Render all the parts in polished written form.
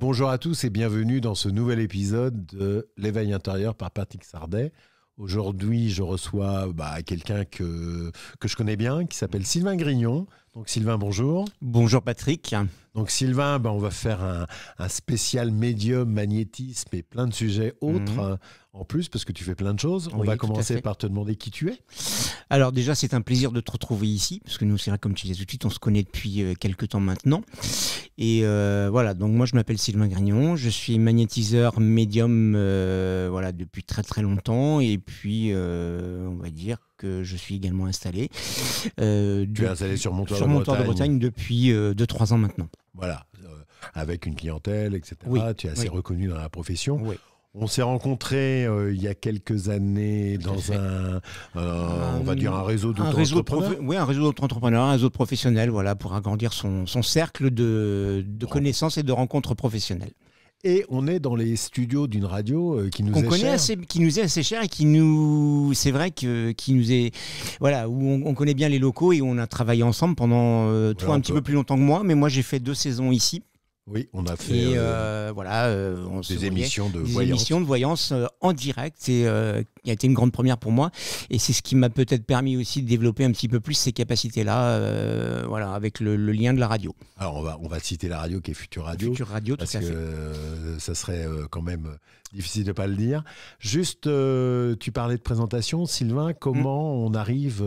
Bonjour à tous et bienvenue dans ce nouvel épisode de L'éveil intérieur par Patrick Sardet. Aujourd'hui, je reçois quelqu'un que je connais bien, qui s'appelle Sylvain Grignon. Donc Sylvain, bonjour. Bonjour Patrick. Donc Sylvain, on va faire un spécial médium, magnétisme et plein de sujets autres en plus, parce que tu fais plein de choses. On va commencer par te demander qui tu es. Alors déjà, c'est un plaisir de te retrouver ici, parce que nous, c'est vrai, comme tu disais tout de suite, on se connaît depuis quelques temps maintenant. Et voilà, donc moi, je m'appelle Sylvain Grignon, je suis magnétiseur médium depuis très très longtemps, et puis on va dire que je suis également installé. Tu es installé sur Montoire de Bretagne depuis 2-3 ans maintenant. Voilà, avec une clientèle, etc. Oui, tu es assez reconnu dans la profession. Oui. On s'est rencontrés il y a quelques années dans on va dire un réseau d'auto-entrepreneurs. Oui, un réseau d'auto-entrepreneurs, un réseau de professionnels, voilà, pour agrandir son cercle de connaissances et de rencontres professionnelles. Et on est dans les studios d'une radio qui nous est assez chère et c'est vrai qui nous est, voilà, où on connaît bien les locaux et où on a travaillé ensemble pendant toi un petit peu plus longtemps que moi, mais moi j'ai fait 2 saisons ici. Oui, on a fait des émissions de voyance en direct. Et il a été une grande première pour moi. Et c'est ce qui m'a peut-être permis aussi de développer un petit peu plus ces capacités-là, avec le lien de la radio. Alors, on va citer la radio qui est Futur Radio. Futur Radio, tout à fait. Parce que ça serait quand même difficile de ne pas le dire. Juste, tu parlais de présentation. Sylvain, comment on arrive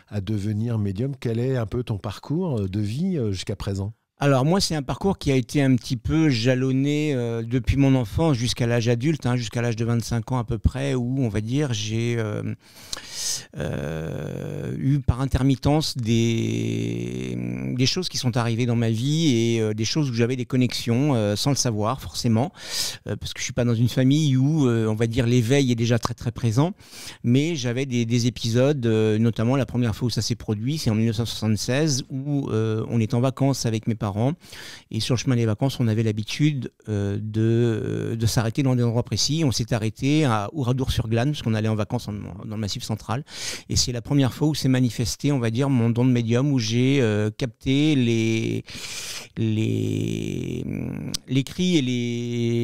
à devenir médium? Quel est un peu ton parcours de vie jusqu'à présent? Alors moi, c'est un parcours qui a été un petit peu jalonné depuis mon enfance jusqu'à l'âge adulte, jusqu'à l'âge de 25 ans à peu près, où on va dire j'ai eu par intermittence des choses qui sont arrivées dans ma vie et des choses où j'avais des connexions sans le savoir forcément, parce que je suis pas dans une famille où on va dire l'éveil est déjà très très présent, mais j'avais des épisodes, notamment la première fois où ça s'est produit, c'est en 1976 où on est en vacances avec mes parents. Et sur le chemin des vacances, on avait l'habitude de s'arrêter dans des endroits précis. On s'est arrêté à Oradour-sur-Glane, parce qu'on allait en vacances dans le Massif central. Et c'est la première fois où s'est manifesté, on va dire, mon don de médium, où j'ai capté les cris et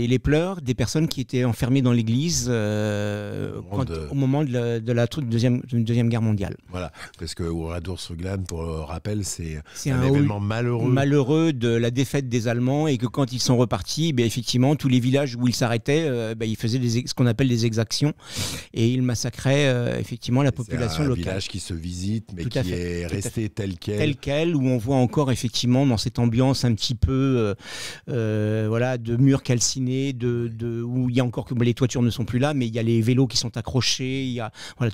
les pleurs des personnes qui étaient enfermées dans l'église au moment de la deuxième guerre mondiale. Voilà, parce que Oradour-sur-Glane, pour le rappel, c'est un événement malheureux de la défaite des Allemands, et que quand ils sont repartis, effectivement, tous les villages où ils s'arrêtaient, ils faisaient ce qu'on appelle des exactions, et ils massacraient effectivement la population locale. C'est un village qui se visite, mais qui est resté tel quel. Tel quel, où on voit encore effectivement dans cette ambiance un petit peu de murs calcinés, où il y a encore que les toitures ne sont plus là, mais il y a les vélos qui sont accrochés,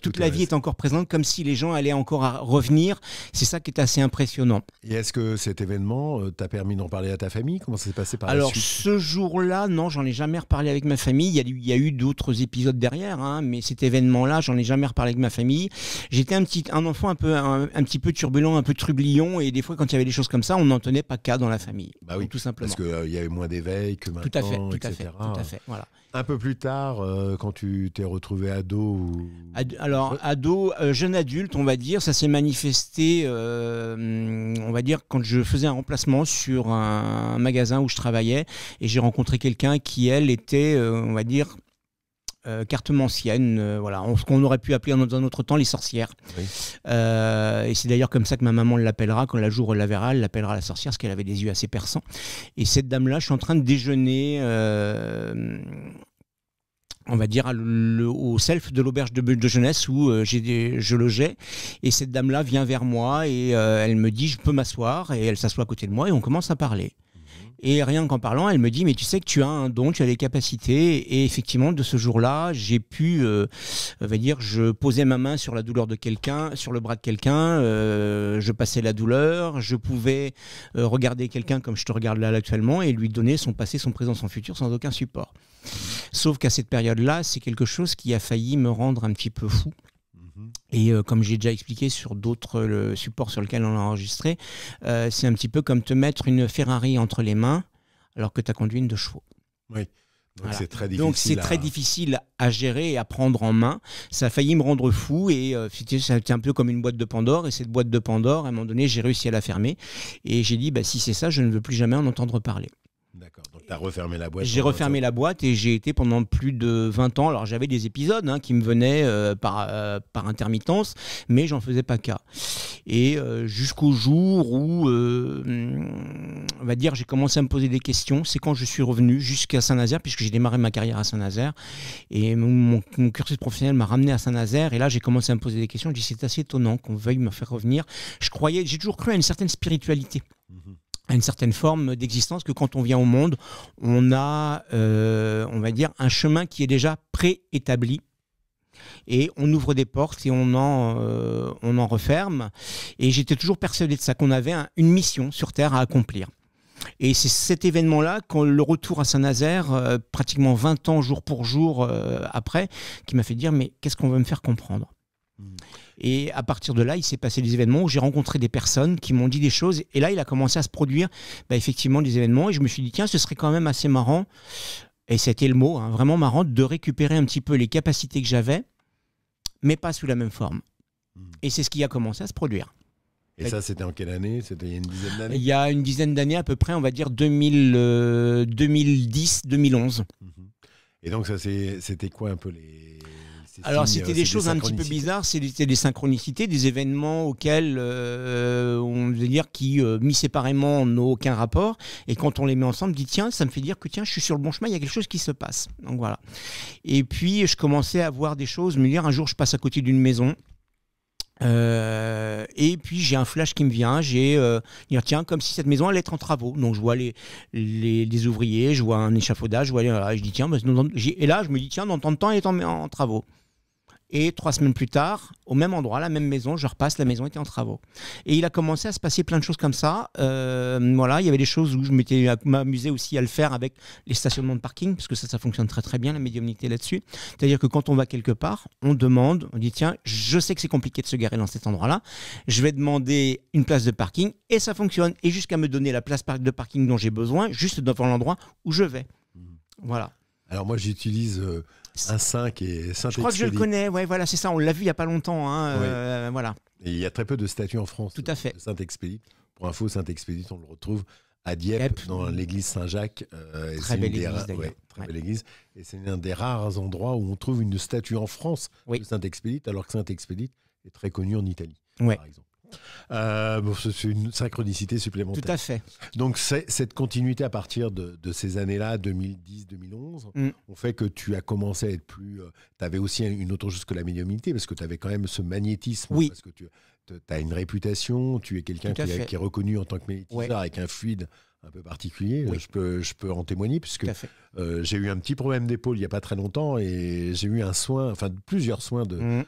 toute la vie est encore présente, comme si les gens allaient encore revenir. C'est ça qui est assez impressionnant. Et est-ce que cet événement t'a permis d'en parler à ta famille? Comment ça s'est passé par la suite? Alors ce jour-là, non, j'en ai jamais reparlé avec ma famille. Il y a eu d'autres épisodes derrière, mais cet événement-là, j'en ai jamais reparlé avec ma famille. J'étais un enfant un petit peu turbulent, un peu trublion, et des fois quand il y avait des choses comme ça, on n'en tenait pas qu'à dans la famille. Bah oui, tout simplement. Parce qu'il y avait moins d'éveil que maintenant, tout à fait, voilà. Un peu plus tard, quand tu t'es retrouvé ado ado, jeune adulte, on va dire, ça s'est manifesté, on va dire, quand je faisais un remplacement sur un magasin où je travaillais, et j'ai rencontré quelqu'un qui, elle, était, on va dire, cartomancienne, ce qu'on aurait pu appeler dans un autre temps les sorcières. Oui. Et c'est d'ailleurs comme ça que ma maman l'appellera, quand la jour la verra, elle l'appellera la sorcière, parce qu'elle avait des yeux assez perçants. Et cette dame-là, je suis en train de déjeuner, on va dire, au self de l'auberge de jeunesse où je logeais, et cette dame-là vient vers moi et elle me dit, je peux m'asseoir, et elle s'assoit à côté de moi et on commence à parler. Et rien qu'en parlant, elle me dit, mais tu sais que tu as un don, tu as des capacités. Et effectivement, de ce jour-là, j'ai pu, je posais ma main sur la douleur de quelqu'un, sur le bras de quelqu'un, je passais la douleur, je pouvais regarder quelqu'un comme je te regarde là actuellement et lui donner son passé, son présent, son futur sans aucun support. Sauf qu'à cette période-là, c'est quelque chose qui a failli me rendre un petit peu fou. Et comme j'ai déjà expliqué sur d'autres supports sur lesquels on l'a enregistré, c'est un petit peu comme te mettre une Ferrari entre les mains alors que tu as conduit une de chevaux. Oui. Donc voilà. c'est très difficile. Donc c'est très difficile à gérer et à prendre en main. Ça a failli me rendre fou et c'était un peu comme une boîte de Pandore. Et cette boîte de Pandore, à un moment donné, j'ai réussi à la fermer. Et j'ai dit, si c'est ça, je ne veux plus jamais en entendre parler. D'accord, donc tu as refermé la boîte. J'ai refermé la boîte et j'ai été pendant plus de 20 ans. Alors j'avais des épisodes qui me venaient par intermittence, mais j'en faisais pas cas. Et jusqu'au jour où, on va dire, j'ai commencé à me poser des questions. C'est quand je suis revenu jusqu'à Saint-Nazaire, puisque j'ai démarré ma carrière à Saint-Nazaire. Et mon cursus professionnel m'a ramené à Saint-Nazaire. Et là, j'ai commencé à me poser des questions. Je dis, c'est assez étonnant qu'on veuille me faire revenir. J'ai toujours cru à une certaine spiritualité. À une certaine forme d'existence, que quand on vient au monde, on a, on va dire, un chemin qui est déjà préétabli. Et on ouvre des portes et on en referme. Et j'étais toujours persuadé de ça, qu'on avait une mission sur Terre à accomplir. Et c'est cet événement-là, quand le retour à Saint-Nazaire, pratiquement 20 ans jour pour jour après, qui m'a fait dire, mais qu'est-ce qu'on va me faire comprendre ? Et à partir de là, il s'est passé des événements où j'ai rencontré des personnes qui m'ont dit des choses. Et là, il a commencé à se produire effectivement des événements. Et je me suis dit, tiens, ce serait quand même assez marrant, et c'était le mot, vraiment marrant, de récupérer un petit peu les capacités que j'avais, mais pas sous la même forme. Et c'est ce qui a commencé à se produire. Et ça, c'était en quelle année? C'était il y a une dizaine d'années? Il y a une dizaine d'années à peu près, on va dire 2010, 2011. Et donc, ça, c'était quoi un peu les... Alors, c'était des choses un petit peu bizarres, c'était des synchronicités, des événements auxquels, on veut dire, qui, mis séparément, n'ont aucun rapport. Et quand on les met ensemble, on dit, tiens, ça me fait dire que, tiens, je suis sur le bon chemin, il y a quelque chose qui se passe. Donc, voilà. Et puis, je commençais à voir des choses, me dire, un jour, je passe à côté d'une maison. Et puis j'ai un flash qui me vient, dire tiens, comme si cette maison allait être en travaux. Donc je vois les ouvriers, je vois un échafaudage, je dis tiens, et là je me dis tiens, dans tant de temps elle est en travaux. Et 3 semaines plus tard, au même endroit, la même maison, je repasse, la maison était en travaux. Et il a commencé à se passer plein de choses comme ça. Voilà, il y avait des choses où je m'étais amusé aussi à le faire avec les stationnements de parking, parce que ça fonctionne très très bien, la médiumnité là-dessus. C'est-à-dire que quand on va quelque part, on demande, on dit tiens, je sais que c'est compliqué de se garer dans cet endroit-là, je vais demander une place de parking, et ça fonctionne. Et jusqu'à me donner la place de parking dont j'ai besoin, juste devant l'endroit où je vais. Voilà. Alors moi, j'utilise... un 5 et Saint-Expédite. Je crois que je le connais, ouais, voilà, c'est ça, on l'a vu il n'y a pas longtemps. Voilà. Et il y a très peu de statues en France. Tout à fait. Saint-Expédite. Pour info, Saint-Expédite, on le retrouve à Dieppe, dans l'église Saint-Jacques. Très belle église, d'ailleurs. Très belle église. Et c'est un des rares endroits où on trouve une statue en France de Saint-Expédite, alors que Saint-Expédite est très connu en Italie, par exemple. C'est une synchronicité supplémentaire. Tout à fait. Donc cette continuité à partir de ces années-là, 2010-2011, ont fait que tu as commencé à être plus... tu avais aussi une autre chose que la médiumnité, parce que tu avais quand même ce magnétisme, parce que tu as une réputation, tu es quelqu'un qui est reconnu en tant que magnétiseur, avec un fluide un peu particulier. Je peux en témoigner, puisque j'ai eu un petit problème d'épaule il n'y a pas très longtemps, et j'ai eu plusieurs soins de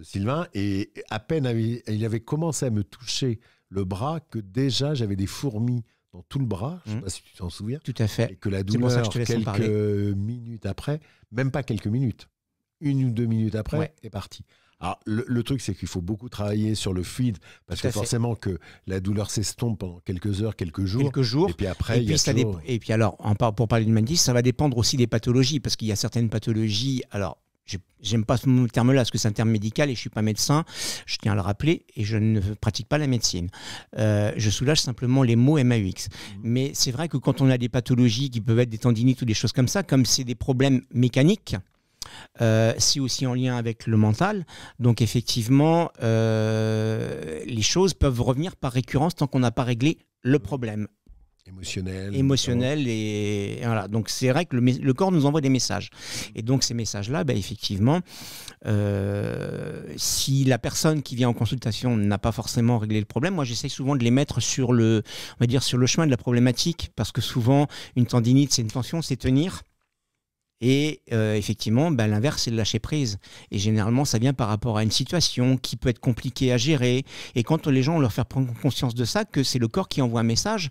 Sylvain, et à peine il avait commencé à me toucher le bras que déjà j'avais des fourmis dans tout le bras, je ne sais pas si tu t'en souviens. Tout à fait. Et que la douleur, quelques minutes après, même pas quelques minutes, 1 ou 2 minutes après, est partie. Alors le truc, c'est qu'il faut beaucoup travailler sur le fluide, parce que forcément que la douleur s'estompe pendant quelques heures, quelques jours. Et puis après, et puis alors, pour parler du magnétisme, ça va dépendre aussi des pathologies, parce qu'il y a certaines pathologies, alors j'aime pas ce terme-là, parce que c'est un terme médical et je suis pas médecin, je tiens à le rappeler, et je ne pratique pas la médecine. Je soulage simplement les maux MAUX. Mais c'est vrai que quand on a des pathologies qui peuvent être des tendinites ou des choses comme ça, comme c'est des problèmes mécaniques, c'est aussi en lien avec le mental. Donc effectivement, les choses peuvent revenir par récurrence tant qu'on n'a pas réglé le problème. Émotionnel et voilà. Donc c'est vrai que le corps nous envoie des messages, et donc ces messages-là, effectivement, si la personne qui vient en consultation n'a pas forcément réglé le problème, moi j'essaie souvent de les mettre sur le chemin de la problématique, parce que souvent une tendinite, c'est une tension, c'est tenir. Et effectivement, l'inverse, c'est le lâcher prise. Et généralement, ça vient par rapport à une situation qui peut être compliquée à gérer. Et quand les gens, on leur fait prendre conscience de ça, que c'est le corps qui envoie un message,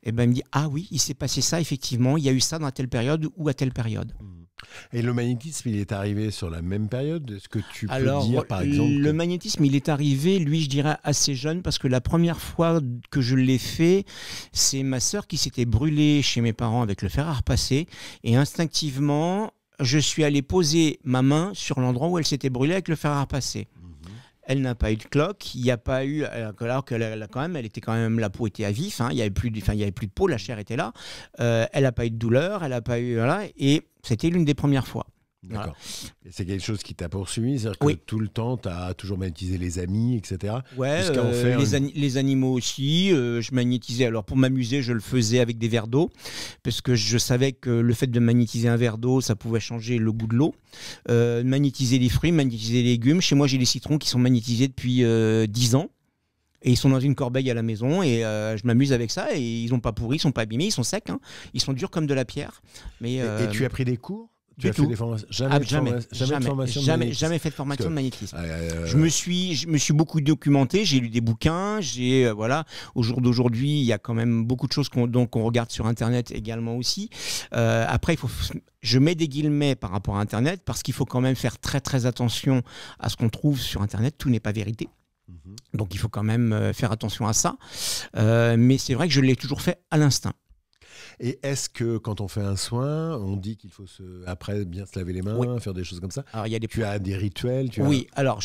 et il me dit, ah oui, il s'est passé ça, effectivement, il y a eu ça dans telle période ou à telle période. Et le magnétisme, il est arrivé sur la même période? Est-ce que tu peux dire, par exemple... Le magnétisme, il est arrivé, lui, je dirais, assez jeune, parce que la première fois que je l'ai fait, c'est ma sœur qui s'était brûlée chez mes parents avec le fer à repasser, et instinctivement, je suis allé poser ma main sur l'endroit où elle s'était brûlée avec le fer à repasser. elle n'a pas eu de cloque, il n'y a pas eu, alors que elle était quand même, la peau était à vif, hein, il n'y avait plus de peau, la chair était là, elle n'a pas eu de douleur, elle n'a pas eu, voilà, et c'était l'une des premières fois. D'accord. Voilà. Et c'est quelque chose qui t'a poursuivi, c'est-à-dire que tout le temps, tu as toujours magnétisé les amis, etc. Ouais, les animaux aussi. Je magnétisais. Alors pour m'amuser, je le faisais avec des verres d'eau, parce que je savais que le fait de magnétiser un verre d'eau, ça pouvait changer le goût de l'eau. Magnétiser les fruits, magnétiser les légumes. Chez moi, j'ai des citrons qui sont magnétisés depuis 10 ans. Et ils sont dans une corbeille à la maison et je m'amuse avec ça. Et ils n'ont pas pourri, ils ne sont pas abîmés, ils sont secs. Hein. Ils sont durs comme de la pierre. Mais, et tu as pris des cours? Tu as fait des formations? Jamais fait de formation de magnétisme. Je me suis beaucoup documenté, j'ai lu des bouquins, voilà. Au jour d'aujourd'hui, il y a quand même beaucoup de choses qu'on regarde sur Internet également aussi. Après, je mets des guillemets par rapport à Internet parce qu'il faut quand même faire très très attention à ce qu'on trouve sur Internet. Tout n'est pas vérité. Donc il faut quand même faire attention à ça. Mais c'est vrai que je l'ai toujours fait à l'instinct. Et est-ce que quand on fait un soin, on dit qu'il faut après bien se laver les mains, faire des choses comme ça? Alors, tu as des rituels? Oui, alors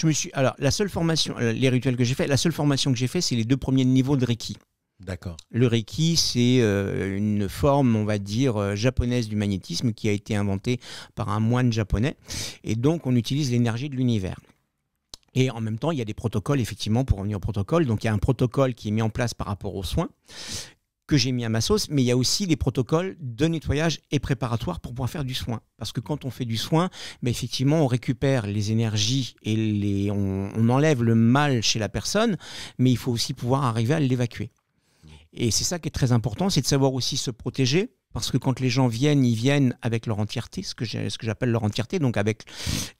la seule formation, les rituels que j'ai fait, la seule formation que j'ai fait, c'est les 2 premiers niveaux de Reiki. D'accord. Le Reiki, c'est une forme, on va dire, japonaise du magnétisme qui a été inventée par un moine japonais. Et donc, on utilise l'énergie de l'univers. Et en même temps, il y a des protocoles, effectivement, pour revenir au protocole. Donc, il y a un protocole qui est mis en place par rapport aux soins, que j'ai mis à ma sauce, mais il y a aussi des protocoles de nettoyage et préparatoires pour pouvoir faire du soin. Parce que quand on fait du soin, effectivement, on récupère les énergies et on enlève le mal chez la personne, mais il faut aussi pouvoir arriver à l'évacuer. Et c'est ça qui est très important, c'est de savoir aussi se protéger, parce que quand les gens viennent, ils viennent avec leur entièreté, ce que j'appelle leur entièreté, donc avec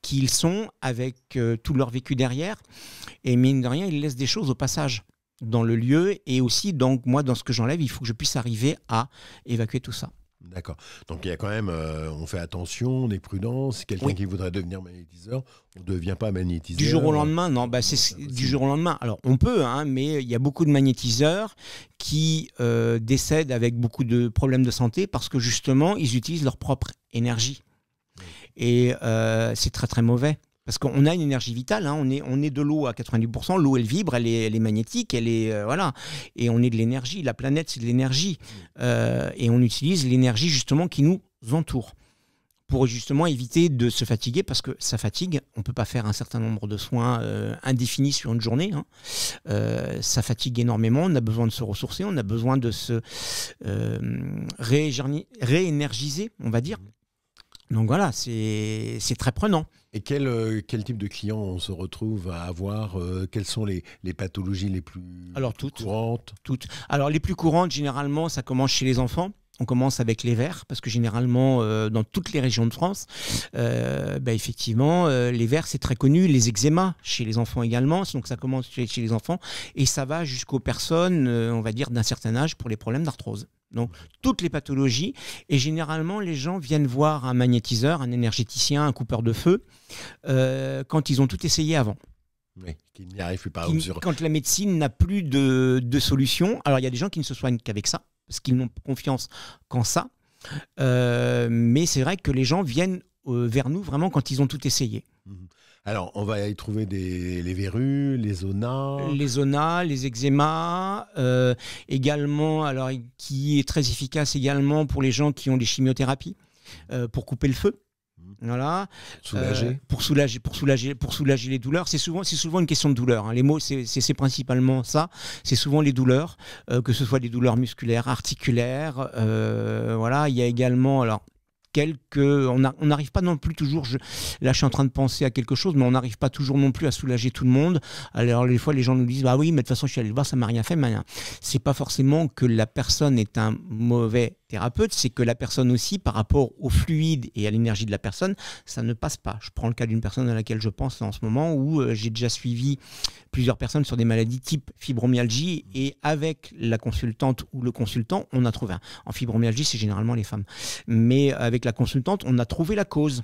qui ils sont, avec tout leur vécu derrière, et mine de rien, ils laissent des choses au passage dans le lieu, et aussi donc moi dans ce que j'enlève, il faut que je puisse arriver à évacuer tout ça. D'accord. Donc il y a quand même, on fait attention, on est prudent. Si quelqu'un qui voudrait devenir magnétiseur, on ne devient pas magnétiseur. Du jour au lendemain, non. C'est du jour au lendemain. Alors on peut, hein, mais il y a beaucoup de magnétiseurs qui décèdent avec beaucoup de problèmes de santé parce que justement ils utilisent leur propre énergie. Et c'est très très mauvais. Parce qu'on a une énergie vitale, hein, on est de l'eau à 90%, l'eau elle vibre, elle est magnétique, voilà, et on est de l'énergie, la planète c'est de l'énergie, et on utilise l'énergie justement qui nous entoure, pour justement éviter de se fatiguer, parce que ça fatigue, on ne peut pas faire un certain nombre de soins indéfinis sur une journée, hein. Ça fatigue énormément, on a besoin de se ressourcer, on a besoin de se réénergiser, on va dire. Donc voilà, c'est très prenant. Et quel type de clients on se retrouve à avoir? Quelles sont les pathologies les plus courantes? Toutes. Alors les plus courantes, généralement, ça commence chez les enfants. On commence avec les vers, parce que généralement, dans toutes les régions de France, effectivement, les vers, c'est très connu. Les eczémas, chez les enfants également. Donc ça commence chez les enfants et ça va jusqu'aux personnes, on va dire, d'un certain âge pour les problèmes d'arthrose. Donc, toutes les pathologies. Et généralement, les gens viennent voir un magnétiseur, un énergéticien, un coupeur de feu, quand ils ont tout essayé avant. Oui, qui n'y arrivent plus, par exemple. Quand la médecine n'a plus de solution. Alors, il y a des gens qui ne se soignent qu'avec ça, parce qu'ils n'ont confiance qu'en ça. Mais c'est vrai que les gens viennent vers nous vraiment quand ils ont tout essayé. Alors, on va y trouver les verrues, les zonas. Les zonas, les eczémas, également, alors qui est très efficace également pour les gens qui ont des chimiothérapies, pour couper le feu. Voilà. Pour soulager les douleurs. C'est souvent une question de douleur, hein. Les mots, c'est principalement ça. C'est souvent les douleurs, que ce soit des douleurs musculaires, articulaires. Voilà. Il y a également, alors, on n'arrive pas non plus toujours, là je suis en train de penser à quelque chose, mais on n'arrive pas toujours non plus à soulager tout le monde. Alors des fois les gens nous disent bah oui, mais de toute façon je suis allé le voir, ça m'a rien fait. Mais c'est pas forcément que la personne est un mauvais thérapeute, c'est que la personne aussi, par rapport au fluide et à l'énergie de la personne, ça ne passe pas. Je prends le cas d'une personne à laquelle je pense en ce moment, où j'ai déjà suivi plusieurs personnes sur des maladies type fibromyalgie, et avec la consultante ou le consultant, on a trouvé en fibromyalgie, c'est généralement les femmes, mais avec la consultante, on a trouvé la cause.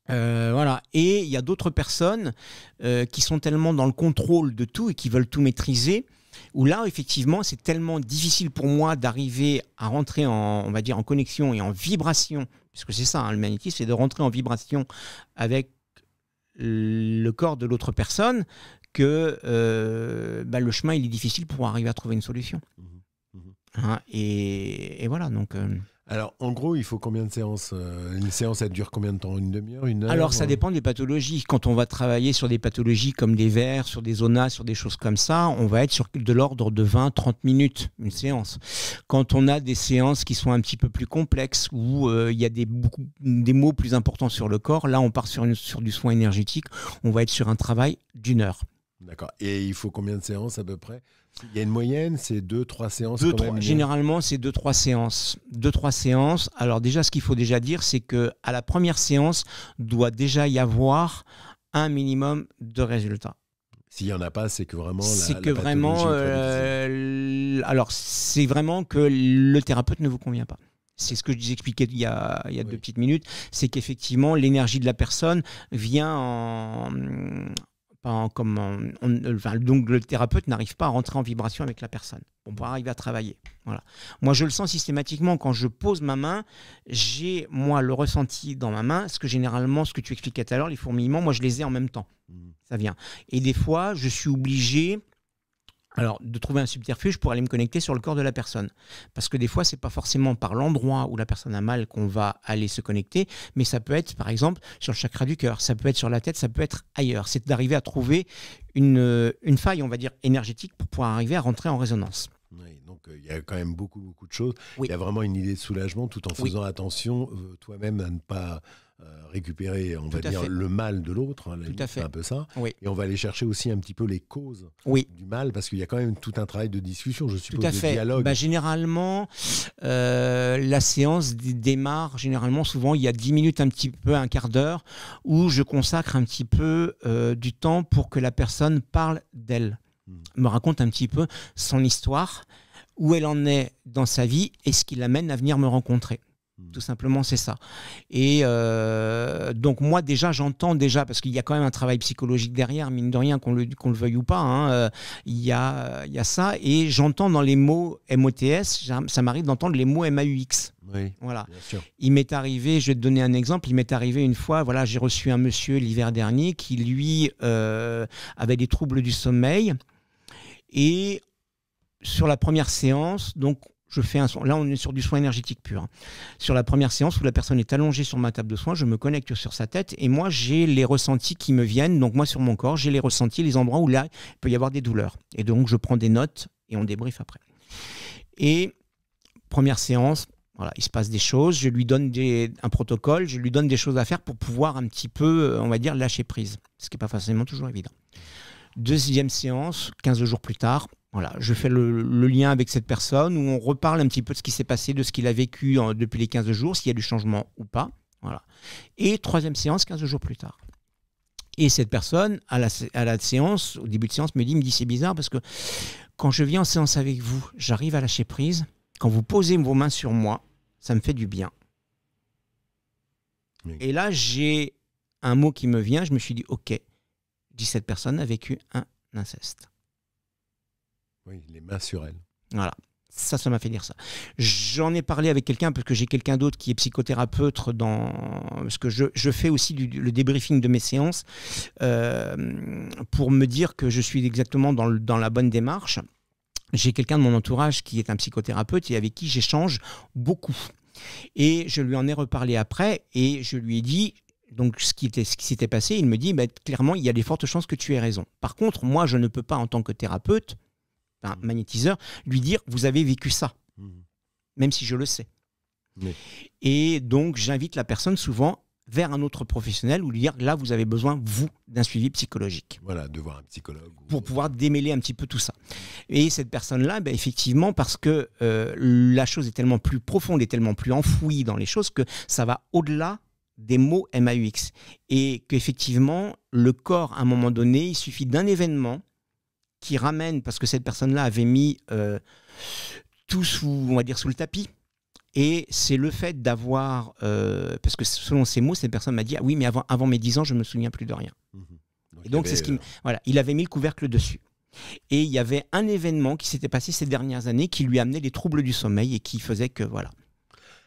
Voilà. Et il y a d'autres personnes qui sont tellement dans le contrôle de tout et qui veulent tout maîtriser, où là, effectivement, c'est tellement difficile pour moi d'arriver à rentrer on va dire, en connexion et en vibration, puisque c'est ça, hein, le magnétisme, c'est de rentrer en vibration avec le corps de l'autre personne que le chemin il est difficile pour arriver à trouver une solution. Hein, et voilà, donc... Alors, en gros, il faut combien de séances? Une séance, elle dure combien de temps? Une demi-heure, une heure? Alors, ça dépend des pathologies. Quand on va travailler sur des pathologies comme les vers, sur des zonas, sur des choses comme ça, on va être sur de l'ordre de 20-30 minutes, une séance. Quand on a des séances qui sont un petit peu plus complexes, où il y a des mots plus importants sur le corps, là, on part sur du soin énergétique, on va être sur un travail d'1 heure. D'accord. Et il faut combien de séances à peu près? Il y a une moyenne, c'est 2-3 séances Généralement, c'est 2-3 séances. 2-3 séances. Alors déjà, ce qu'il faut déjà dire, c'est qu'à la première séance, doit déjà y avoir un minimum de résultats. S'il n'y en a pas, c'est que vraiment... Alors, c'est vraiment que le thérapeute ne vous convient pas. C'est ce que je vous expliquais il y a 2 petites minutes. C'est qu'effectivement, l'énergie de la personne vient donc le thérapeute n'arrive pas à rentrer en vibration avec la personne pour pouvoir arriver à travailler. Voilà. Moi, je le sens systématiquement quand je pose ma main, j'ai moi le ressenti dans ma main, ce que tu expliquais tout à l'heure, les fourmillements, moi je les ai en même temps. Ça vient. Et des fois, je suis obligé de trouver un subterfuge pour aller me connecter sur le corps de la personne. Parce que des fois, c'est pas forcément par l'endroit où la personne a mal qu'on va aller se connecter, mais ça peut être, par exemple, sur le chakra du cœur, ça peut être sur la tête, ça peut être ailleurs. C'est d'arriver à trouver une faille, on va dire, énergétique pour pouvoir arriver à rentrer en résonance. Oui, donc il y a quand même beaucoup de choses. Oui. Il y a vraiment une idée de soulagement tout en faisant attention toi-même à ne pas récupérer, on va dire, le mal de l'autre. Hein, c'est un peu ça. Oui. Et on va aller chercher aussi un petit peu les causes du mal, parce qu'il y a quand même tout un travail de discussion, je suppose, de dialogue. Généralement, la séance démarre, souvent, il y a 10 minutes, un petit peu, un quart d'heure, où je consacre un petit peu du temps pour que la personne parle d'elle. Me raconte un petit peu son histoire, où elle en est dans sa vie et ce qui l'amène à venir me rencontrer. Tout simplement, c'est ça. Et donc moi déjà, j'entends déjà, parce qu'il y a quand même un travail psychologique derrière, mine de rien, qu'on le veuille ou pas, hein, il y a ça, et j'entends dans les mots MOTS, ça m'arrive d'entendre les mots MAUX. Oui, voilà. bien sûr. Il m'est arrivé, je vais te donner un exemple, il m'est arrivé une fois, voilà, j'ai reçu un monsieur l'hiver dernier qui, lui, avait des troubles du sommeil, et sur la première séance, donc je fais là on est sur du soin énergétique pur. Hein. Sur la première séance où la personne est allongée sur ma table de soins, je me connecte sur sa tête et moi j'ai les ressentis qui me viennent. Donc moi sur mon corps, j'ai les ressentis, les endroits où là il peut y avoir des douleurs. Et donc je prends des notes et on débriefe après. Et première séance, voilà, il se passe des choses, je lui donne un protocole, je lui donne des choses à faire pour pouvoir un petit peu, on va dire, lâcher prise. Ce qui n'est pas forcément toujours évident. Deuxième séance, 15 jours plus tard, voilà, je fais le lien avec cette personne où on reparle un petit peu de ce qui s'est passé, de ce qu'il a vécu depuis les 15 jours, s'il y a du changement ou pas. Voilà. Et troisième séance, 15 jours plus tard. Et cette personne, à la séance, au début de séance, me dit c'est bizarre parce que quand je viens en séance avec vous, j'arrive à lâcher prise. Quand vous posez vos mains sur moi, ça me fait du bien. Oui. Et là, j'ai un mot qui me vient, je me suis dit, ok, cette personne a vécu un inceste. Oui, les mains sur elle. Voilà, ça m'a fait dire ça. J'en ai parlé avec quelqu'un, parce que j'ai quelqu'un d'autre qui est psychothérapeute, parce que je fais aussi le débriefing de mes séances, pour me dire que je suis exactement dans la bonne démarche. J'ai quelqu'un de mon entourage qui est un psychothérapeute et avec qui j'échange beaucoup. Et je lui en ai reparlé après et je lui ai dit... Donc, ce qui s'était passé, il me dit, clairement, il y a des fortes chances que tu aies raison. Par contre, moi, je ne peux pas, en tant que thérapeute, magnétiseur, lui dire, vous avez vécu ça, même si je le sais. Mais... Et donc, j'invite la personne souvent vers un autre professionnel ou lui dire, là, vous avez besoin, vous, d'un suivi psychologique. Voilà, de voir un psychologue. Pour pouvoir démêler un petit peu tout ça. Et cette personne-là, effectivement, parce que la chose est tellement plus profonde et tellement plus enfouie dans les choses que ça va au-delà des mots MAUX. Et qu'effectivement, le corps, à un moment donné, il suffit d'un événement qui ramène, parce que cette personne-là avait mis tout on va dire, sous le tapis. Et c'est le fait d'avoir... parce que selon ces mots, cette personne m'a dit, ah oui, mais avant mes 10 ans, je ne me souviens plus de rien. Et donc, c'est ce qui... Voilà, il avait mis le couvercle dessus. Et il y avait un événement qui s'était passé ces dernières années qui lui amenait les troubles du sommeil et qui faisait que, voilà.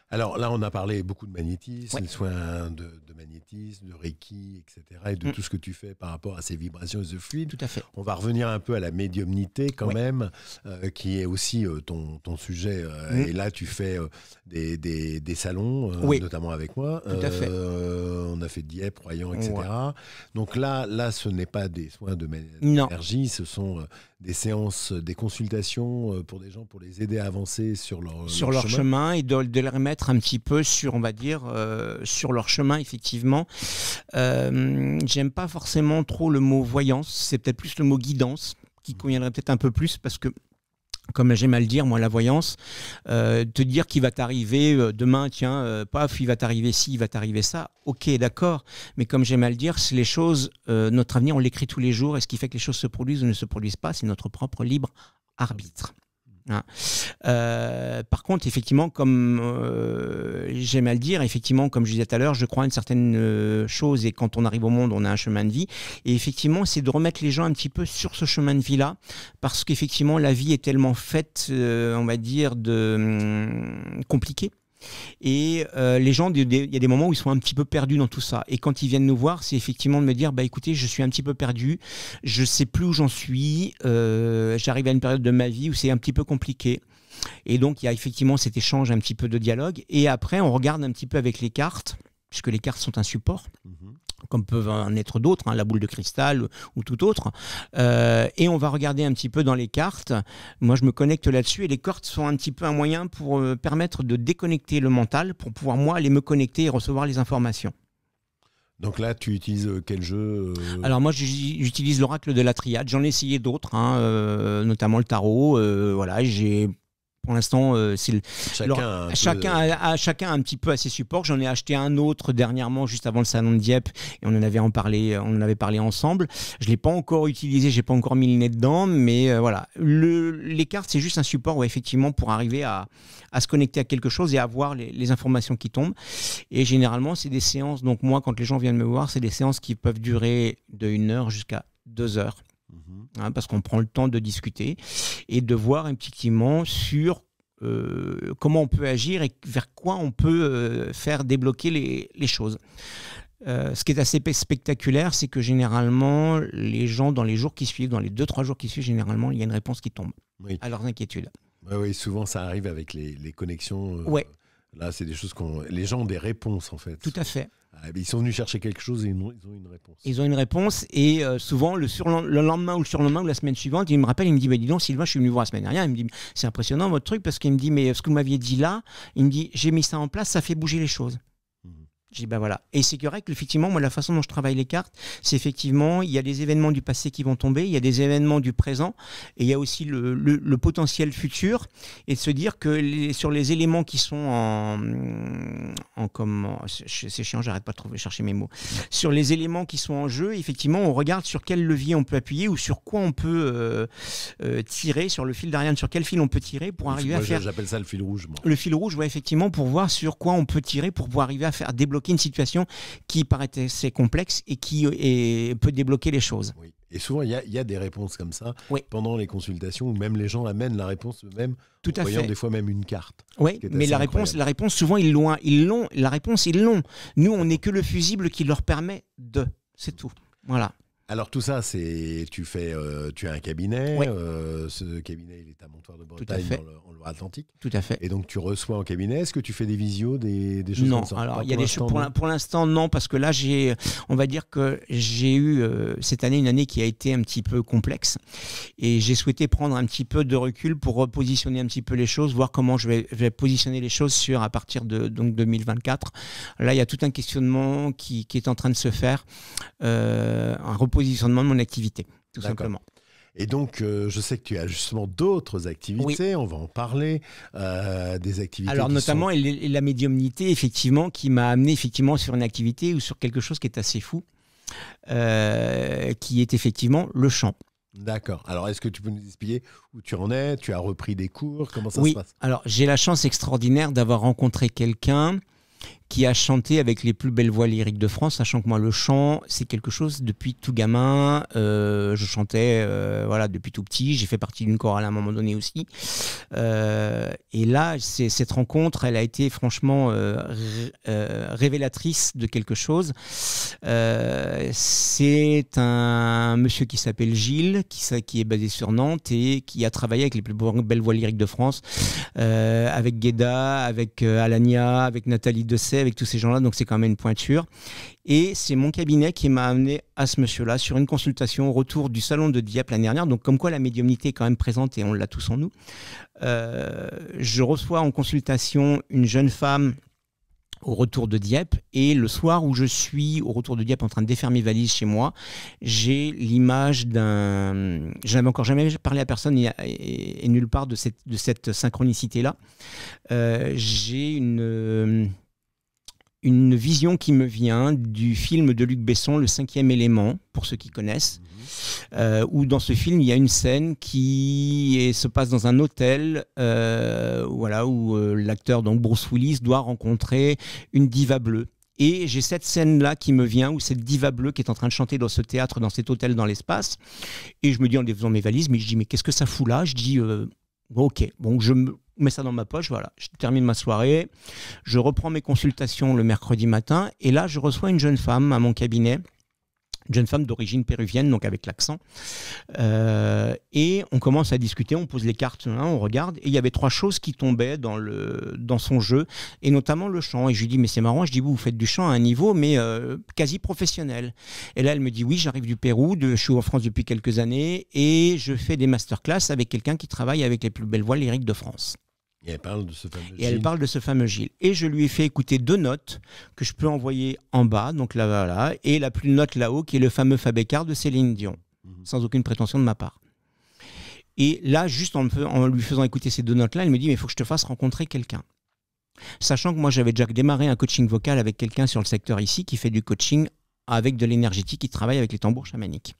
Alors là, on a parlé beaucoup de magnétisme, Ouais. des soins de magnétisme, de Reiki, etc. et de tout ce que tu fais par rapport à ces vibrations et ce fluide. Tout à fait. On va revenir un peu à la médiumnité quand Ouais. même, qui est aussi ton sujet. Et là, tu fais des salons, Oui. notamment avec moi. Tout à fait. On a fait Dieppe, Royan, etc. Ouais. Donc là, ce n'est pas des soins Non. d'énergie, ce sont des séances, des consultations pour des gens, pour les aider à avancer sur leur chemin et de les remettre un petit peu sur, on va dire, sur leur chemin, effectivement. J'aime pas forcément trop le mot voyance, c'est peut-être plus le mot guidance qui conviendrait peut-être un peu plus parce que, comme j'aime à le dire, moi, la voyance, te dire qu'il va t'arriver demain, tiens, paf, il va t'arriver ci, il va t'arriver ça, ok, d'accord, mais comme j'aime à le dire, c'est les choses, notre avenir, on l'écrit tous les jours, et ce qui fait que les choses se produisent ou ne se produisent pas, c'est notre propre libre arbitre. Hein. Par contre, effectivement, comme j'aime à le dire, effectivement, comme je disais tout à l'heure, je crois à une certaine chose et quand on arrive au monde, on a un chemin de vie. Et effectivement, c'est de remettre les gens un petit peu sur ce chemin de vie-là, parce qu'effectivement, la vie est tellement faite, on va dire, compliquée. Et les gens, il y a des moments où ils sont un petit peu perdus dans tout ça. Et quand ils viennent nous voir, c'est effectivement de me dire, bah écoutez, je suis un petit peu perdu, je sais plus où j'en suis, j'arrive à une période de ma vie où c'est un petit peu compliqué. Et donc il y a effectivement cet échange, un petit peu de dialogue. Et après, on regarde un petit peu avec les cartes, puisque les cartes sont un support. Comme peuvent en être d'autres, hein, la boule de cristal ou tout autre. Et on va regarder un petit peu dans les cartes. Moi, je me connecte là-dessus et les cartes sont un petit peu un moyen pour permettre de déconnecter le mental pour pouvoir, moi, aller me connecter et recevoir les informations. Donc là, tu utilises quel jeu Alors moi, j'utilise l'oracle de la triade. J'en ai essayé d'autres, hein, notamment le tarot. Voilà, j'ai... Pour l'instant, chacun a un petit peu à ses supports. J'en ai acheté un autre dernièrement, juste avant le salon de Dieppe, et on en avait parlé ensemble. Je ne l'ai pas encore utilisé, j'ai pas encore mis le nez dedans, mais voilà. Les cartes, c'est juste un support, ouais, effectivement, pour arriver à se connecter à quelque chose et à voir les informations qui tombent. Et généralement, c'est des séances, donc moi, quand les gens viennent me voir, c'est des séances qui peuvent durer de 1 heure jusqu'à 2 heures. Hein, parce qu'on prend le temps de discuter et de voir effectivement sur comment on peut agir et vers quoi on peut faire débloquer les choses. Ce qui est assez spectaculaire, c'est que généralement, les gens, dans les jours qui suivent, dans les 2-3 jours qui suivent, généralement, il y a une réponse qui tombe à leurs inquiétudes. Oui, souvent ça arrive avec les connexions. Ouais. Là, c'est des choses les gens ont des réponses en fait. Tout à fait. Ils sont venus chercher quelque chose et ils ont une réponse. Ils ont une réponse et souvent le lendemain ou le surlendemain ou la semaine suivante, il me rappelle, il me dit, bah, dis donc Sylvain, je suis venu voir la semaine dernière. Il me dit, c'est impressionnant votre truc parce qu'il me dit, mais ce que vous m'aviez dit là, il me dit, j'ai mis ça en place, ça fait bouger les choses. Je dis, ben voilà. Et c'est correct qu'effectivement, moi, la façon dont je travaille les cartes, c'est effectivement, il y a des événements du passé qui vont tomber, il y a des événements du présent, et il y a aussi le potentiel futur, et de se dire que sur les éléments qui sont c'est chiant, j'arrête pas de chercher mes mots. Sur les éléments qui sont en jeu, effectivement, on regarde sur quel levier on peut appuyer ou sur quoi on peut tirer, sur le fil d'Ariane, sur quel fil on peut tirer pour arriver à faire... J'appelle ça le fil rouge, moi. Le fil rouge, ouais, effectivement, pour voir sur quoi on peut tirer pour pouvoir arriver à faire débloquer une situation qui paraît assez complexe et qui peut débloquer les choses. Oui. Et souvent, il y a des réponses comme ça pendant les consultations où même les gens amènent la réponse eux-mêmes, tout à voyant fait. Des fois même une carte. Oui, mais la réponse, souvent, ils l'ont. La réponse, ils l'ont. Nous, on n'est que le fusible qui leur permet de. C'est tout. Voilà. Alors tout ça, tu as un cabinet, ce cabinet il est à Montoire-de-Bretagne en Loire-Atlantique. Tout à fait. Et donc tu reçois en cabinet, est-ce que tu fais des visios, des choses comme ça? Non, alors il y a des choses pour l'instant non, parce que là on va dire que j'ai eu cette année une année qui a été un petit peu complexe et j'ai souhaité prendre un petit peu de recul pour repositionner un petit peu les choses, voir comment je vais positionner les choses à partir de donc 2024. Là il y a tout un questionnement qui est en train de se faire, un repositionnement de mon activité, tout simplement. Et donc, je sais que tu as justement d'autres activités, on va en parler, des activités. Alors, notamment la médiumnité, effectivement, qui m'a amené effectivement sur une activité ou sur quelque chose qui est assez fou, qui est effectivement le chant. D'accord. Alors, est-ce que tu peux nous expliquer où tu en es? Tu as repris des cours? Comment ça se passe? Alors, j'ai la chance extraordinaire d'avoir rencontré quelqu'un qui a chanté avec les plus belles voix lyriques de France, sachant que moi, le chant, c'est quelque chose depuis tout gamin. Je chantais voilà, depuis tout petit. J'ai fait partie d'une chorale à un moment donné aussi. Et là, cette rencontre, elle a été franchement révélatrice de quelque chose. C'est un monsieur qui s'appelle Gilles, qui est basé sur Nantes et qui a travaillé avec les plus belles voix lyriques de France, avec Guéda, avec Alania, avec Nathalie Dessay, avec tous ces gens-là, donc c'est quand même une pointure. Et c'est mon cabinet qui m'a amené à ce monsieur-là sur une consultation au retour du salon de Dieppe l'année dernière, donc comme quoi la médiumnité est quand même présente et on l'a tous en nous. Je reçois en consultation une jeune femme au retour de Dieppe, et le soir où je suis au retour de Dieppe en train de défaire mes valises chez moi, j'ai l'image d'un... Je n'avais encore jamais parlé à personne et nulle part de cette synchronicité-là. J'ai une vision qui me vient du film de Luc Besson, Le 5e élément, pour ceux qui connaissent, où dans ce film, il y a une scène qui se passe dans un hôtel, voilà, où l'acteur, donc Bruce Willis, doit rencontrer une diva bleue. Et j'ai cette scène-là qui me vient, où cette diva bleue qui est en train de chanter dans ce théâtre, dans cet hôtel, dans l'espace. Et je me dis, en défaisant mes valises, mais je dis, mais qu'est-ce que ça fout là? Je dis, ok, bon, je mets ça dans ma poche, voilà. Je termine ma soirée, je reprends mes consultations le mercredi matin, et là, je reçois une jeune femme à mon cabinet, une jeune femme d'origine péruvienne, donc avec l'accent. Et on commence à discuter, on pose les cartes, hein, on regarde, et il y avait 3 choses qui tombaient dans son jeu, et notamment le chant. Et je lui dis, mais c'est marrant, je dis, vous faites du chant à un niveau, mais quasi professionnel. Et là, elle me dit, oui, j'arrive du Pérou, je suis en France depuis quelques années, et je fais des masterclass avec quelqu'un qui travaille avec les plus belles voix lyriques de France. Et elle parle de ce fameux Gilles. Et elle parle de ce fameux Gilles. Et je lui ai fait écouter 2 notes que je peux envoyer en bas, donc là, voilà, et la plus note là-haut, qui est le fameux Fa Bécart de Céline Dion, sans aucune prétention de ma part. Et là, juste en lui faisant écouter ces 2 notes-là, elle me dit, mais il faut que je te fasse rencontrer quelqu'un. Sachant que moi, j'avais déjà démarré un coaching vocal avec quelqu'un sur le secteur ici, qui fait du coaching avec de l'énergétique, qui travaille avec les tambours chamaniques.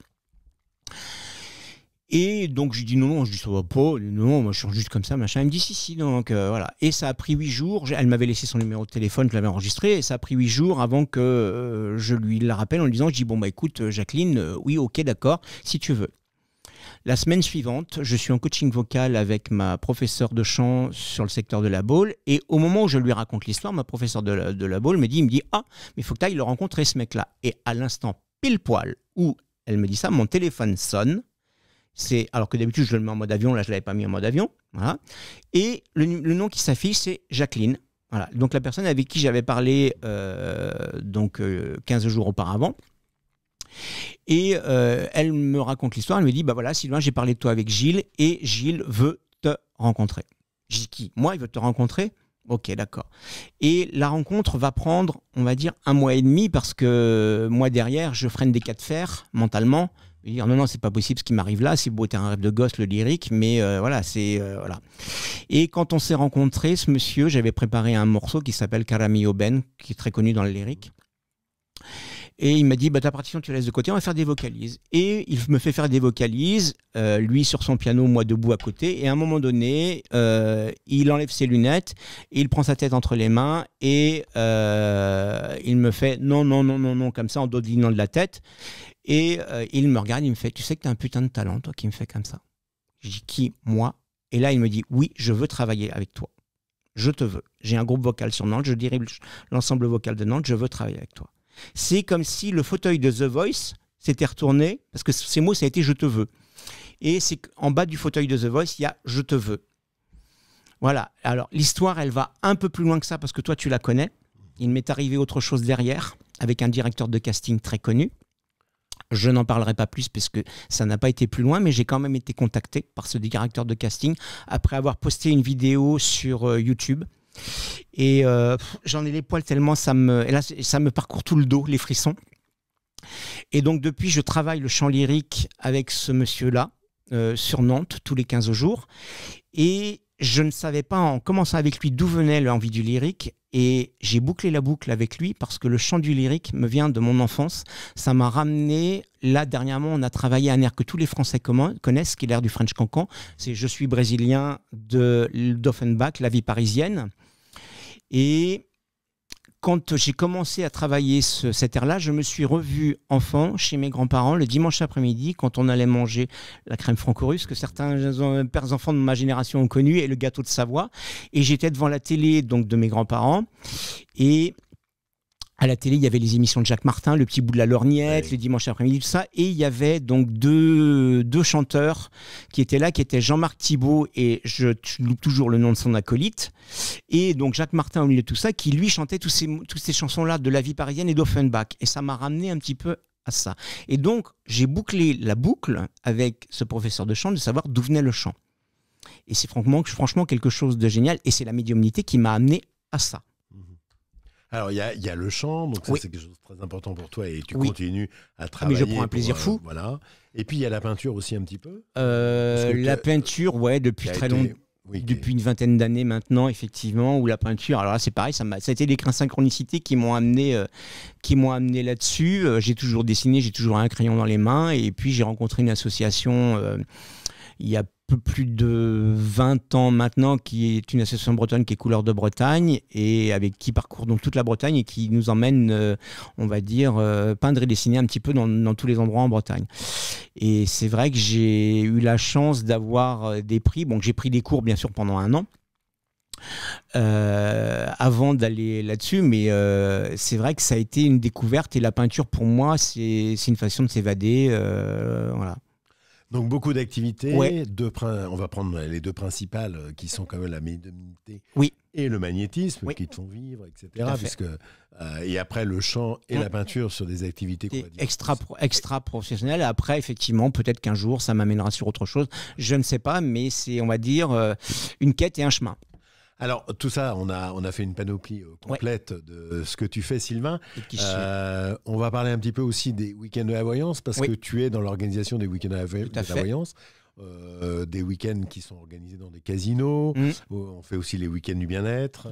Et donc je lui dis non, je dis ça va pas, non, moi je suis juste comme ça, machin. Elle me dit si, donc voilà. Et ça a pris 8 jours, elle m'avait laissé son numéro de téléphone, je l'avais enregistré, et ça a pris 8 jours avant que je lui la rappelle en lui disant, je dis bon bah écoute Jacqueline, oui ok d'accord, si tu veux. La semaine suivante, je suis en coaching vocal avec ma professeure de chant sur le secteur de la Baule, et au moment où je lui raconte l'histoire, ma professeure de la Baule me dit ah, mais il faut que tu ailles le rencontrer ce mec-là. Et à l'instant pile poil où elle me dit ça, mon téléphone sonne. Alors que d'habitude, je le mets en mode avion. Là, je ne l'avais pas mis en mode avion. Voilà. Et le nom qui s'affiche, c'est Jacqueline. Voilà. Donc, la personne avec qui j'avais parlé 15 jours auparavant. Et elle me raconte l'histoire. Elle me dit, bah voilà, Sylvain, j'ai parlé de toi avec Gilles et Gilles veut te rencontrer. J'ai dit, qui? Moi, il veut te rencontrer? Ok, d'accord. Et la rencontre va prendre, on va dire, 1 mois et demi parce que moi, derrière, je freine des cas de fer mentalement. Et dire non, c'est pas possible ce qui m'arrive là, c'est beau, t'es un rêve de gosse, le lyrique, mais voilà, c'est... voilà. Et quand on s'est rencontrés, ce monsieur, j'avais préparé un morceau qui s'appelle Caramillo Ben, qui est très connu dans le lyrique. Et il m'a dit, bah, ta partition, tu la laisses de côté, on va faire des vocalises. Et il me fait faire des vocalises, lui sur son piano, moi debout à côté. Et à un moment donné, il enlève ses lunettes, il prend sa tête entre les mains et il me fait non, comme ça, en dodelinant de la tête. Et il me regarde, il me fait, tu sais que tu as un putain de talent, toi, qui me fait comme ça. Je dis, qui? Moi? Et là, il me dit, oui, je veux travailler avec toi. Je te veux. J'ai un groupe vocal sur Nantes, je dirige l'ensemble vocal de Nantes, je veux travailler avec toi. C'est comme si le fauteuil de The Voice s'était retourné, parce que ces mots, ça a été « je te veux ». Et c'est qu'en bas du fauteuil de The Voice, il y a « je te veux ». Voilà. Alors, l'histoire, elle va un peu plus loin que ça, parce que toi, tu la connais. Il m'est arrivé autre chose derrière, avec un directeur de casting très connu. Je n'en parlerai pas plus, parce que ça n'a pas été plus loin, mais j'ai quand même été contacté par ce directeur de casting, après avoir posté une vidéo sur YouTube. Et j'en ai les poils tellement ça me parcourt tout le dos, les frissons. Et donc depuis, je travaille le chant lyrique avec ce monsieur-là sur Nantes tous les 15 jours. Et je ne savais pas en commençant avec lui d'où venait l'envie du lyrique. Et j'ai bouclé la boucle avec lui parce que le chant du lyrique me vient de mon enfance. Ça m'a ramené, là dernièrement, on a travaillé un air que tous les Français connaissent, qui est l'air du French Cancan. C'est « Je suis brésilien » d'Offenbach, La vie parisienne. Et quand j'ai commencé à travailler cette ère-là, je me suis revu enfant chez mes grands-parents le dimanche après-midi quand on allait manger la crème franco-russe que certains pères enfants de ma génération ont connu et le gâteau de Savoie. Et j'étais devant la télé donc de mes grands-parents et à la télé, il y avait les émissions de Jacques Martin, Le Petit Bout de la Lorgnette, ouais. Le dimanche après-midi, tout ça. Et il y avait donc deux chanteurs qui étaient là, qui étaient Jean-Marc Thibault et je loupe toujours le nom de son acolyte. Et donc Jacques Martin au milieu de tout ça, qui lui chantait toutes ces chansons-là de la vie parisienne et d'Offenbach. Et ça m'a ramené un petit peu à ça. Et donc, j'ai bouclé la boucle avec ce professeur de chant de savoir d'où venait le chant. Et c'est franchement quelque chose de génial. Et c'est la médiumnité qui m'a amené à ça. Alors, il y a le chant, donc ça, c'est quelque chose de très important pour toi et tu continues à travailler. Mais je prends un plaisir fou. Voilà. Et puis, il y a la peinture aussi un petit peu. La peinture, ouais, depuis très longtemps. Depuis une vingtaine d'années maintenant, effectivement, où la peinture, alors là c'est pareil, ça a été des synchronicités qui m'ont amené là-dessus. J'ai toujours dessiné, j'ai toujours un crayon dans les mains, et puis j'ai rencontré une association il y a peu plus de 20 ans maintenant, qui est une association bretonne qui est Couleurs de Bretagne, et avec qui parcourt donc toute la Bretagne et qui nous emmène, on va dire, peindre et dessiner un petit peu dans tous les endroits en Bretagne. Et c'est vrai que j'ai eu la chance d'avoir des prix. Bon, j'ai pris des cours bien sûr pendant 1 an. Avant d'aller là-dessus, mais c'est vrai que ça a été une découverte, et la peinture pour moi c'est une façon de s'évader, voilà. Donc beaucoup d'activités, ouais. On va prendre les 2 principales qui sont quand même la médiumnité et le magnétisme qui te font vivre, etc. Et après le chant et la peinture sur des activités extra professionnelles. Après, effectivement, peut-être qu'un jour ça m'amènera sur autre chose, je ne sais pas, mais c'est, on va dire, une quête et un chemin. Alors, tout ça, on a fait une panoplie complète de ce que tu fais, Sylvain. On va parler un petit peu aussi des week-ends de la voyance, parce que tu es dans l'organisation des week-ends de la voyance. Des week-ends qui sont organisés dans des casinos. On fait aussi les week-ends du bien-être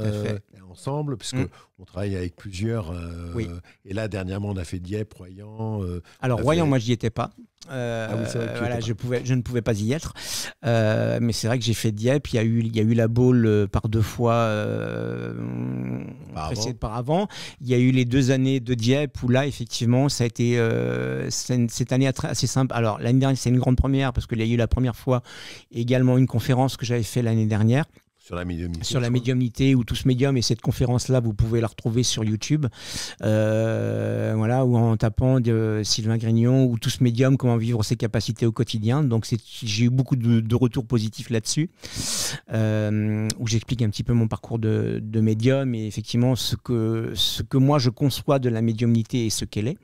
ensemble, puisque on travaille avec plusieurs. Et là, dernièrement, on a fait Dieppe, Royan. Alors, Royan, moi, je n'y étais pas. Voilà, je ne pouvais pas y être, mais c'est vrai que j'ai fait Dieppe. Il y a eu la Baule par 2 fois par avant. Il y a eu les 2 années de Dieppe où là effectivement ça a été cette année assez simple. Alors l'année dernière c'est une grande première parce qu'il y a eu la première fois également une conférence que j'avais fait l'année dernière. Sur la médiumnité ou tous médiums, et cette conférence-là, vous pouvez la retrouver sur YouTube, voilà, ou en tapant Sylvain Grignon ou tous médiums, comment vivre ses capacités au quotidien. Donc j'ai eu beaucoup de retours positifs là-dessus, où j'explique un petit peu mon parcours de médium et effectivement ce que moi je conçois de la médiumnité et ce qu'elle est.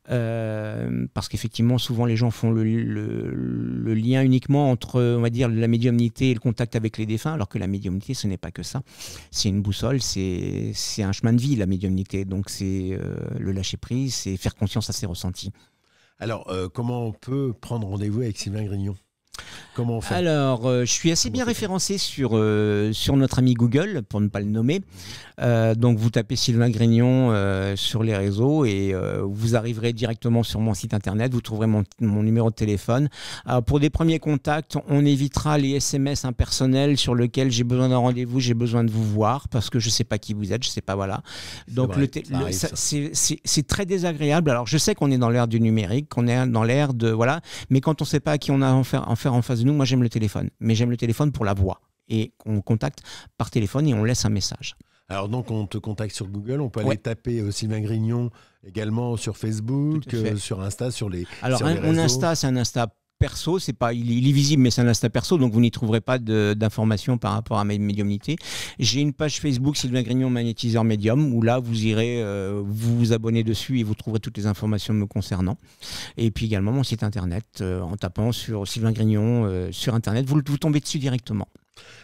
Parce qu'effectivement souvent les gens font le lien uniquement entre, on va dire, la médiumnité et le contact avec les défunts, alors que la médiumnité ce n'est pas que ça, c'est une boussole, c'est un chemin de vie, la médiumnité, donc c'est le lâcher prise, c'est faire conscience à ses ressentis. Alors comment on peut prendre rendez-vous avec Sylvain Grignon ? Comment on fait ? Alors, je suis assez bien référencé sur notre ami Google, pour ne pas le nommer. Donc, vous tapez Sylvain Grignon sur les réseaux et vous arriverez directement sur mon site internet. Vous trouverez mon numéro de téléphone. Alors, pour des premiers contacts, on évitera les SMS impersonnels sur lesquels j'ai besoin d'un rendez-vous, j'ai besoin de vous voir parce que je ne sais pas qui vous êtes, je ne sais pas, voilà. Donc, c'est très désagréable. Alors, je sais qu'on est dans l'ère du numérique, qu'on est dans l'ère de... Voilà, mais quand on ne sait pas à qui on a en face de nous, moi j'aime le téléphone, mais j'aime le téléphone pour la voix, et on contacte par téléphone et on laisse un message. Alors donc on te contacte sur Google, on peut aller taper Sylvain Grignon également sur Facebook, sur Insta, sur les Alors sur les mon Insta, c'est un Insta perso, c'est pas, il est visible, mais c'est un Insta perso, donc vous n'y trouverez pas d'informations par rapport à ma médiumnité. J'ai une page Facebook, Sylvain Grignon Magnétiseur Médium, où là vous irez vous abonner dessus et vous trouverez toutes les informations me concernant. Et puis également mon site internet, en tapant sur Sylvain Grignon sur internet, vous tombez dessus directement.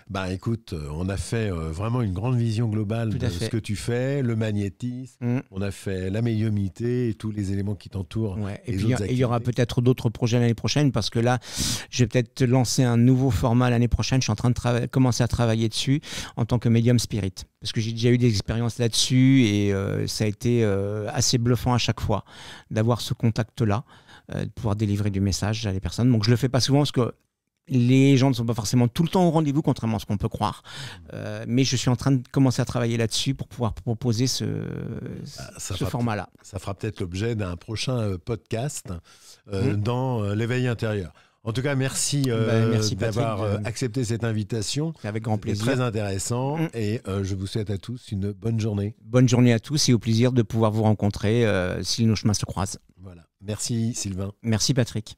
Bah écoute, on a fait vraiment une grande vision globale de ce que tu fais, le magnétisme, on a fait la médiumnité et tous les éléments qui t'entourent. Ouais. Et puis il y aura peut-être d'autres projets l'année prochaine, parce que là, je vais peut-être lancer un nouveau format l'année prochaine. Je suis en train de commencer à travailler dessus en tant que médium spirit, parce que j'ai déjà eu des expériences là-dessus et ça a été assez bluffant à chaque fois d'avoir ce contact-là, de pouvoir délivrer du message à les personnes. Donc je le fais pas souvent parce que Les gens ne sont pas forcément tout le temps au rendez-vous, contrairement à ce qu'on peut croire. Mais je suis en train de commencer à travailler là-dessus pour pouvoir proposer ce format-là. Ça fera peut-être l'objet d'un prochain podcast dans l'éveil intérieur. En tout cas, merci, merci d'avoir accepté cette invitation. Avec grand plaisir. C'est très intéressant et je vous souhaite à tous une bonne journée. Bonne journée à tous et au plaisir de pouvoir vous rencontrer si nos chemins se croisent. Voilà. Merci Sylvain. Merci Patrick.